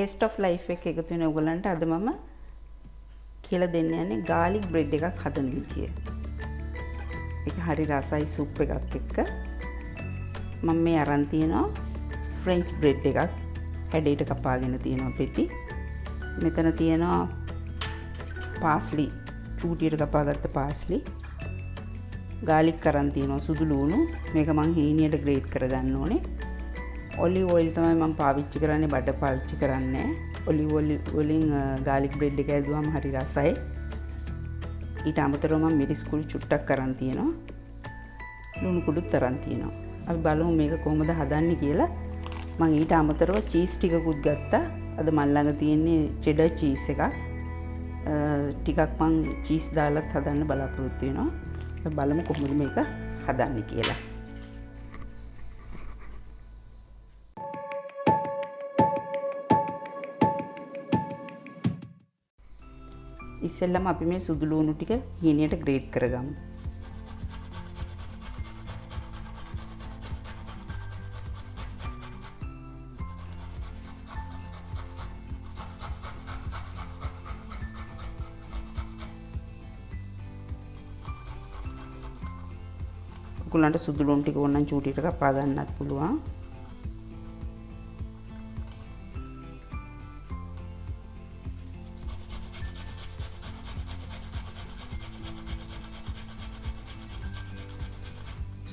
taste of life එක එකතු වෙන ඔයගලන්ට අද මම කියලා දෙන්න යන්නේ garlic bread එකක් හදන විදිය. ඒක හරි රසයි සූප් එකක් එක්ක. මම මේ අරන් තියෙනවා French bread එකක් හැඩයට කපාගෙන තියෙනවා පෙති. මෙතන තියෙනවා parsley චූටියට කපාගත්ත parsley. garlic කරන් තියෙනවා සුදු ලුණු. මේක මං හීනියට grate කරගන්න ඕනේ. olive oil තමයි මම පාවිච්චි කරන්නේ බඩ පාවිච්චි කරන්නේ olive oil වලින් garlic bread එක ඇදුවම හරි රසයි ඊට අමතරව මම මිරිස් කුඩු චුට්ටක් කරන් තියෙනවා ලුණු කුඩුත් තරන් තියෙනවා අපි බලමු මේක කොහොමද හදන්නේ කියලා මම ඊට අමතරව චීස් ටිකකුත් ගත්තා අද මන් ළඟ තියෙන්නේ cheddar cheese එකක් ටිකක් මම චීස් දාලත් හදන්න බලාපොරොත්තු වෙනවා අපි බලමු කොහොමද මේක හදන්නේ කියලා ඉස්සෙල්ලාම අපි මේ සුදු ලුණු ටික හීනියට ග්‍රේට් කරගමු. ඔයගොල්ලන්ට සුදු ලුණු ටික ඕනනම් චූටියට කපා ගන්නත් පුළුවන්.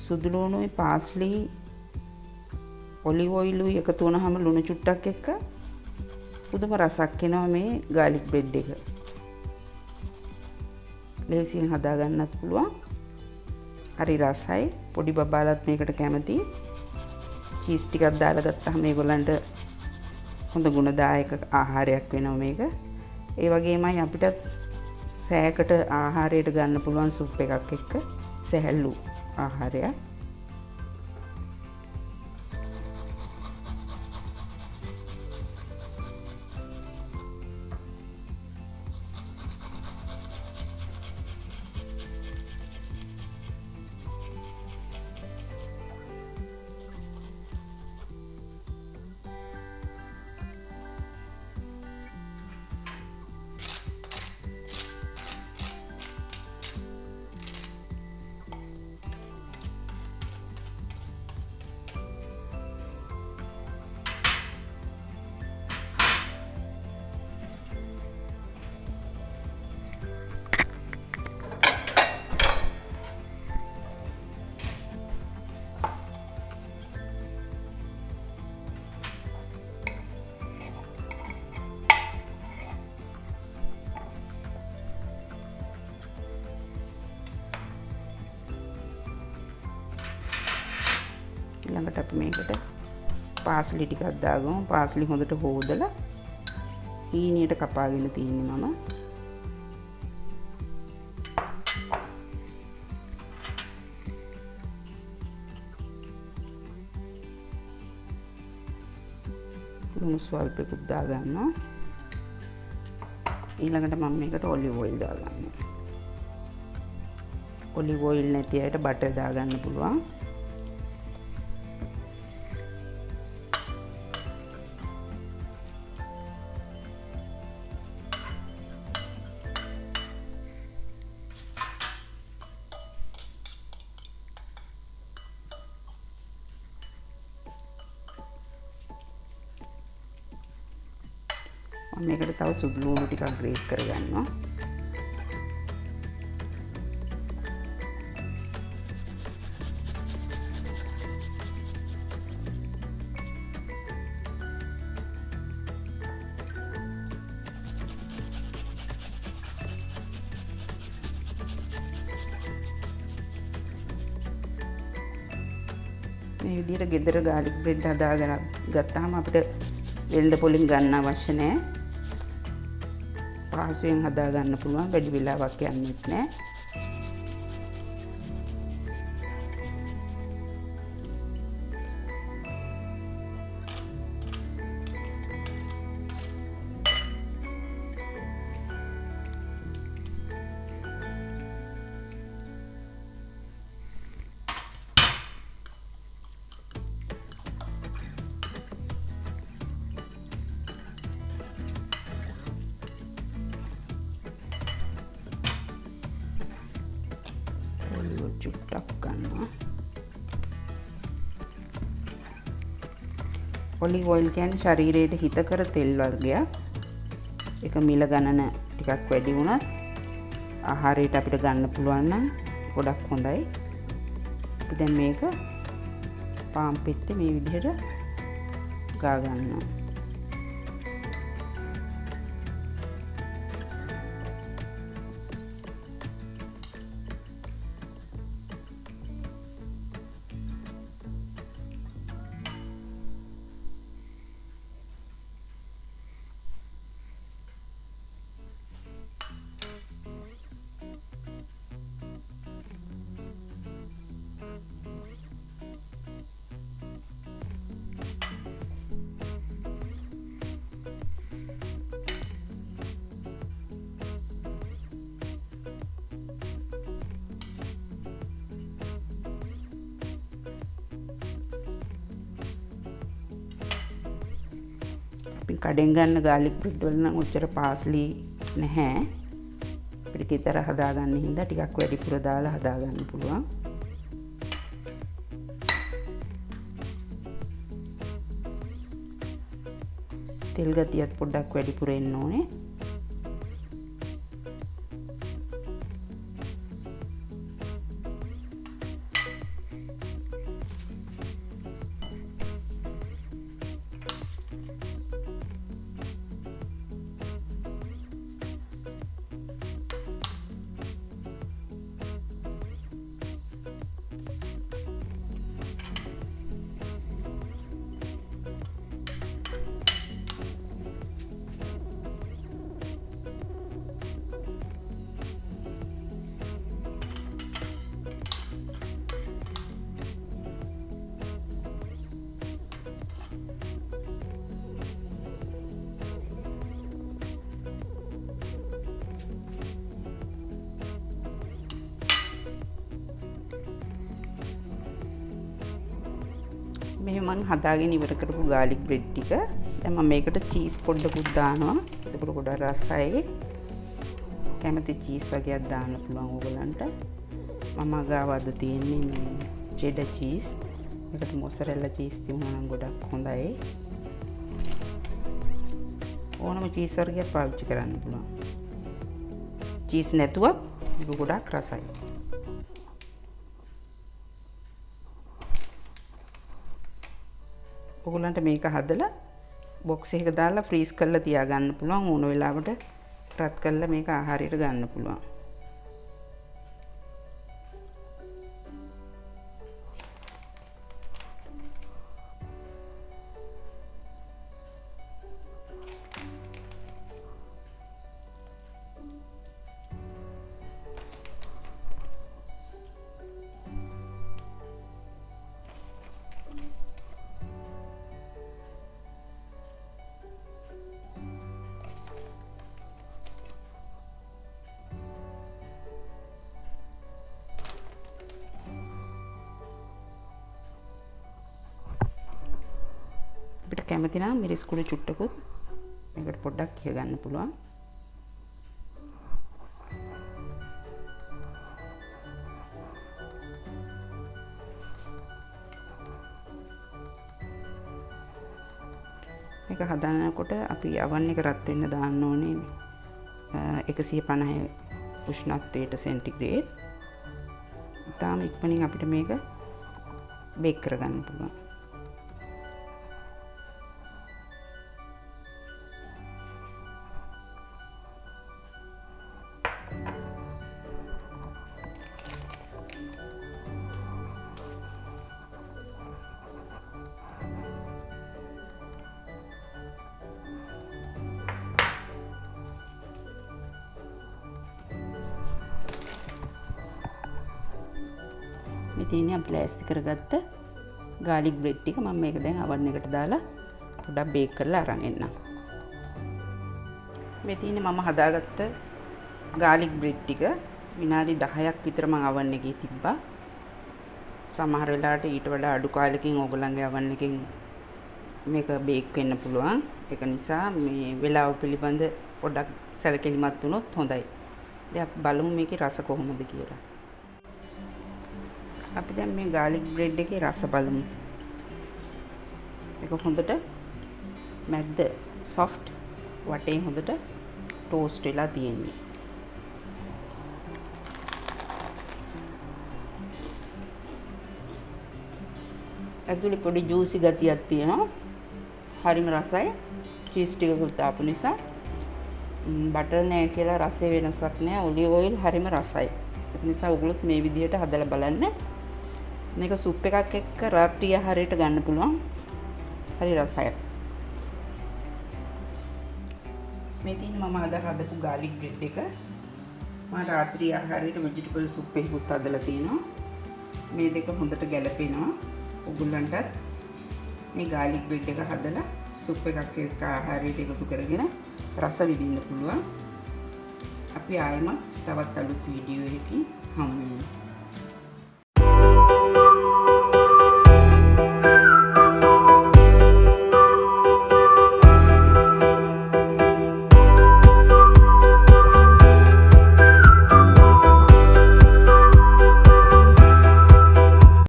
සුදු ලුණුයි පාස්ලි ඔලිව් ඔයිලුයි එකතු වුණාම ලුණු චුට්ටක් එක්ක පුදුම රසක් එනවා මේ garlic bread එක. ලේසියෙන් හදා ගන්නත් පුළුවන්. හරි රසයි. පොඩි බබාලත් මේකට කැමතියි. චීස් ටිකක් දාලා ගත්තාම මේගොල්ලන්ට හොඳ ගුණදායක ආහාරයක් වෙනවා මේක. ඒ වගේමයි අපිට සෑයකට ආහාරයට ගන්න පුළුවන් සුප් එකක් එක්ක සැහැල්ලු ආහාරයක් ඊළඟට අපි මේකට පාස්ලි ටිකක් දාගමු. පාස්ලි හොඳට හොදලා හීනියට කපාගෙන තියන්නේ මම. ලුණු ස්වල්පෙකුත් දාගන්නවා. ඊළඟට මම මේකට ඔලිව් ඔයිල් දාගන්නවා. ඔලිව් ඔයිල් නැති අයට බටර් දාගන්න පුළුවන්. මේකට තව සුදු ලුණු ටිකක් ග්‍රේට් කරගන්නවා. මේ විදිහට ගෙදර garlic bread හදාගෙන ගත්තාම අපිට වෙළඳ පොලින් ගන්න අවශ්‍ය නැහැ. පහසුවෙන් හදා ගන්න පුළුවන් වැඩි වෙලාවක් යන්නේත් නැහැ. ඔලිව් ඔයිල් කියන්නේ ශරීරයට හිතකර තෙල් වර්ගයක්. ඒක මිල ගණන ටිකක් වැඩි වුණත් ආහාරයට අපිට ගන්න පුළුවන් නම් ගොඩක් හොඳයි. අපි දැන් මේක පාන් පෙත්තේ මේ විදිහට ගා ගන්නවා. කඩෙන් ගන්න ගාලික් බ්‍රෙඩ් වල නම් ඔච්චර පාස්ලි නැහැ. අපිට ගෙදර හදාගන්න හින්දා ටිකක් වැඩිපුර දාලා හදාගන්න පුළුවන්. තෙල් ගතියත් පොඩ්ඩක් වැඩිපුර එන්න ඕනේ. මෙහෙම මම හදාගෙන ඉවර කරපු ගාලික් බ්‍රෙඩ් ටික දැන් මම මේකට චීස් පොඩ්ඩකුත් දානවා. එතකොට ගොඩක් රසයි. කැමති චීස් වගේක් දාන්න පුළුවන් ඕගලන්ට. මම ගාව අද තියෙන්නේ මේ චෙඩර් චීස්. මේකට මොසරෙල්ලා චීස් තියුණා නම් ගොඩක් හොඳයි. ඕනම චීස් වර්ගයක් පාවිච්චි කරන්න පුළුවන්. චීස් නැතුවත් ඒක ගොඩක් රසයි. ඔයගලන්ට මේක හදලා බොක්ස් එකක දාලා ෆ්‍රීස් කරලා තියාගන්න පුළුවන්. ඕන වෙලාවට රත් කරලා මේක ආහාරයට ගන්න පුළුවන්. අපිට කැමති නම් මිරිස් කුඩු චුට්ටකුත් මේකට පොඩ්ඩක් කිය ගන්න පුළුවන්. මේක හදානකොට අපි oven එක රත් වෙන්න දාන්න ඕනේ 150 උෂ්ණත්වයට සෙන්ටිග්‍රේඩ්. තාම ඉක්මනින් අපිට මේක බේක් කරගන්න පුළුවන්. මේ තියෙන්නේ අපි ලෑස්ති කරගත්ත ගාලික් බ්‍රෙඩ් ටික. මම මේක දැන් oven එකට දාලා පොඩ්ඩක් බේක් කරලා අරන් එන්නම්. මේ තියෙන්නේ මම හදාගත්ත ගාලික් බ්‍රෙඩ් ටික. විනාඩි 10ක් විතර මම oven එකේ තිබ්බා. සමහර වෙලාවට ඊට වඩා අඩු කාලෙකින් ඕගොල්ලන්ගේ oven එකෙන් මේක බේක් වෙන්න පුළුවන්. ඒක නිසා මේ වෙලාව පිළිබඳ පොඩ්ඩක් සැලකිලිමත් වුණොත් හොඳයි. දැන් අපි බලමු මේකේ රස කොහොමද කියලා. අපි දැන් මේ ගාලික් බ්‍රෙඩ් එකේ රස බලමු. ඒක හොඳට මැද්ද soft වටේ හොඳට ටෝස්ට් වෙලා තියෙන්නේ. ඇතුලේ පොඩි ජූසි ගතියක් තියෙනවා. හරිම රසයි. චීස් ටිකකුත් දාපු නිසා බටර් නෑ කියලා රසයේ වෙනසක් නෑ. ඔලිව් ඔයිල් හරිම රසයි. ඒ නිසා ඔයගොල්ලොත් මේ විදිහට හදලා බලන්න. මේක සුප් එකක් එක්ක රාත්‍රී ආහාරයට ගන්න පුළුවන්. හරි රසයි. මේ තියෙන මම අද හදපු garlic bread එක. මම රාත්‍රී ආහාරයට vegetable soup එකකුත් හදලා තිනවා. මේ දෙක හොඳට ගැලපෙනවා. ඔයගොල්ලන්ට මේ garlic bread එක හදලා soup එකක් එක්ක ආහාරයට එකතු කරගෙන රස විඳින්න පුළුවන්. අපි ආයෙම තවත් අලුත් වීඩියෝ එකකින් හමු වෙමු.